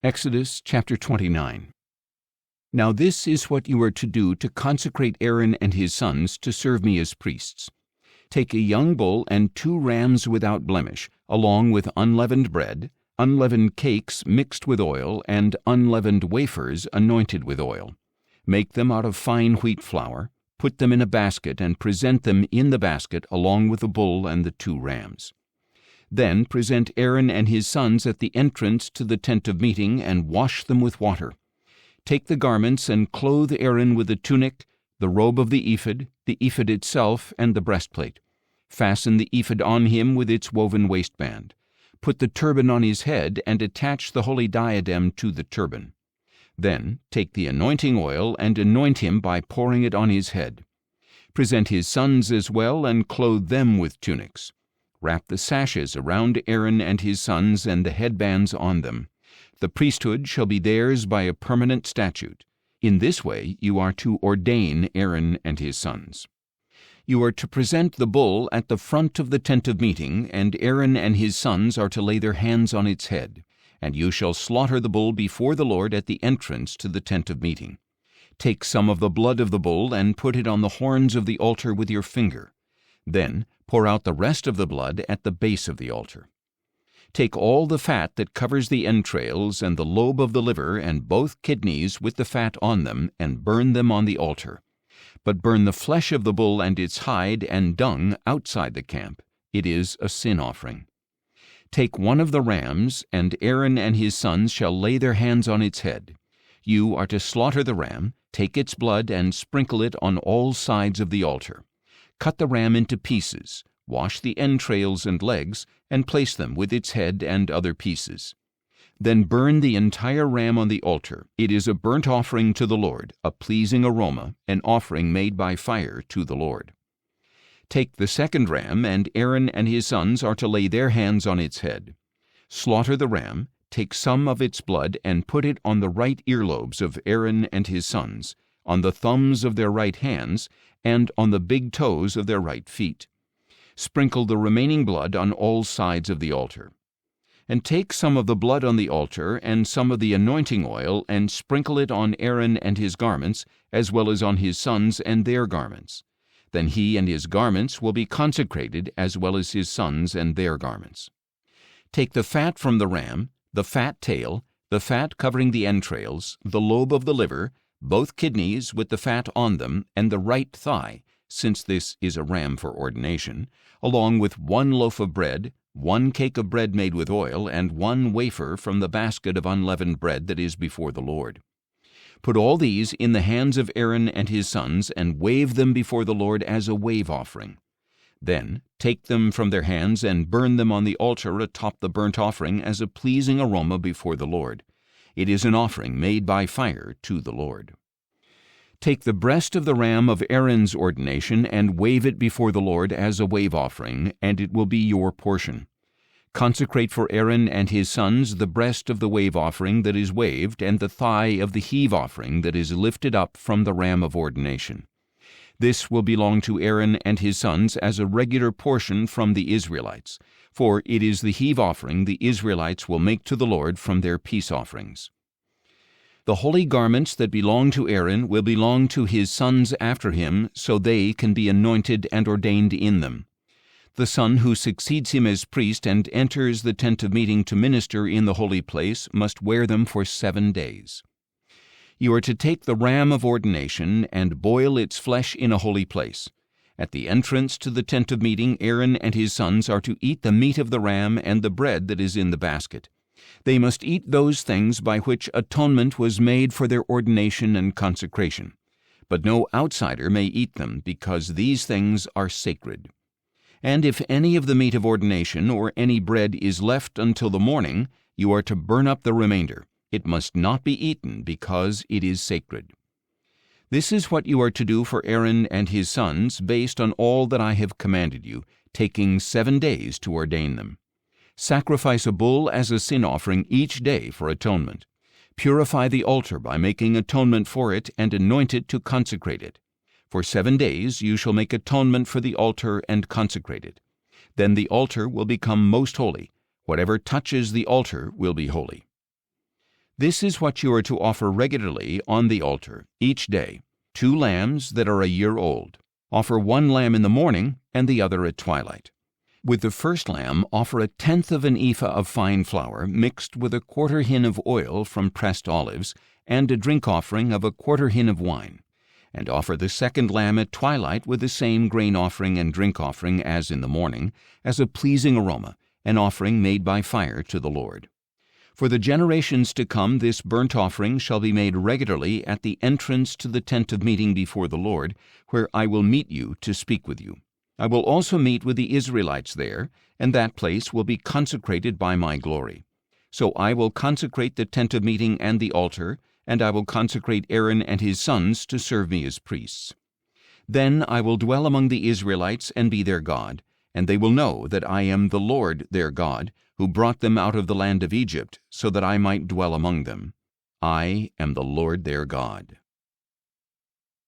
Exodus chapter 29. Now this is what you are to do to consecrate Aaron and his sons to serve me as priests. Take a young bull and 2 rams without blemish, along with unleavened bread, unleavened cakes mixed with oil, and unleavened wafers anointed with oil. Make them out of fine wheat flour, put them in a basket, and present them in the basket along with the bull and the 2 rams. Then present Aaron and his sons at the entrance to the tent of meeting, and wash them with water. Take the garments and clothe Aaron with the tunic, the robe of the ephod itself, and the breastplate. Fasten the ephod on him with its woven waistband. Put the turban on his head, and attach the holy diadem to the turban. Then take the anointing oil and anoint him by pouring it on his head. Present his sons as well, and clothe them with tunics. Wrap the sashes around Aaron and his sons and the headbands on them. The priesthood shall be theirs by a permanent statute. In this way you are to ordain Aaron and his sons. You are to present the bull at the front of the tent of meeting, and Aaron and his sons are to lay their hands on its head. And you shall slaughter the bull before the Lord at the entrance to the tent of meeting. Take some of the blood of the bull and put it on the horns of the altar with your finger. Then pour out the rest of the blood at the base of the altar. Take all the fat that covers the entrails and the lobe of the liver and both kidneys with the fat on them, and burn them on the altar. But burn the flesh of the bull and its hide and dung outside the camp. It is a sin offering. Take one of the rams, and Aaron and his sons shall lay their hands on its head. You are to slaughter the ram, take its blood, and sprinkle it on all sides of the altar. Cut the ram into pieces, wash the entrails and legs, and place them with its head and other pieces. Then burn the entire ram on the altar. It is a burnt offering to the Lord, a pleasing aroma, an offering made by fire to the Lord. Take the second ram, and Aaron and his sons are to lay their hands on its head. Slaughter the ram, take some of its blood, and put it on the right earlobes of Aaron and his sons, on the thumbs of their right hands, and on the big toes of their right feet. Sprinkle the remaining blood on all sides of the altar. And take some of the blood on the altar and some of the anointing oil, and sprinkle it on Aaron and his garments, as well as on his sons and their garments. Then he and his garments will be consecrated, as well as his sons and their garments. Take the fat from the ram, the fat tail, the fat covering the entrails, the lobe of the liver, both kidneys with the fat on them, and the right thigh, since this is a ram for ordination, along with 1 loaf of bread, 1 cake of bread made with oil, and 1 wafer from the basket of unleavened bread that is before the Lord. Put all these in the hands of Aaron and his sons, and wave them before the Lord as a wave offering. Then take them from their hands and burn them on the altar atop the burnt offering as a pleasing aroma before the Lord. It is an offering made by fire to the Lord. Take the breast of the ram of Aaron's ordination and wave it before the Lord as a wave offering, and it will be your portion. Consecrate for Aaron and his sons the breast of the wave offering that is waved, and the thigh of the heave offering that is lifted up from the ram of ordination. This will belong to Aaron and his sons as a regular portion from the Israelites, for it is the heave offering the Israelites will make to the Lord from their peace offerings. The holy garments that belong to Aaron will belong to his sons after him, so they can be anointed and ordained in them. The son who succeeds him as priest and enters the tent of meeting to minister in the holy place must wear them for 7 days. You are to take the ram of ordination and boil its flesh in a holy place. At the entrance to the tent of meeting, Aaron and his sons are to eat the meat of the ram and the bread that is in the basket. They must eat those things by which atonement was made for their ordination and consecration. But no outsider may eat them, because these things are sacred. And if any of the meat of ordination or any bread is left until the morning, you are to burn up the remainder. It must not be eaten, because it is sacred. This is what you are to do for Aaron and his sons, based on all that I have commanded you, taking 7 days to ordain them. Sacrifice a bull as a sin offering each day for atonement. Purify the altar by making atonement for it, and anoint it to consecrate it. For 7 days you shall make atonement for the altar and consecrate it. Then the altar will become most holy. Whatever touches the altar will be holy. This is what you are to offer regularly on the altar, each day: 2 lambs that are a year old. Offer 1 lamb in the morning and the other at twilight. With the first lamb offer 1/10 of an ephah of fine flour mixed with 1/4 hin of oil from pressed olives, and a drink offering of 1/4 hin of wine. And offer the second lamb at twilight with the same grain offering and drink offering as in the morning, as a pleasing aroma, an offering made by fire to the Lord. For the generations to come this burnt offering shall be made regularly at the entrance to the tent of meeting before the Lord, where I will meet you to speak with you. I will also meet with the Israelites there, and that place will be consecrated by my glory. So I will consecrate the tent of meeting and the altar, and I will consecrate Aaron and his sons to serve me as priests. Then I will dwell among the Israelites and be their God, and they will know that I am the Lord their God, who brought them out of the land of Egypt, so that I might dwell among them. I am the Lord their God.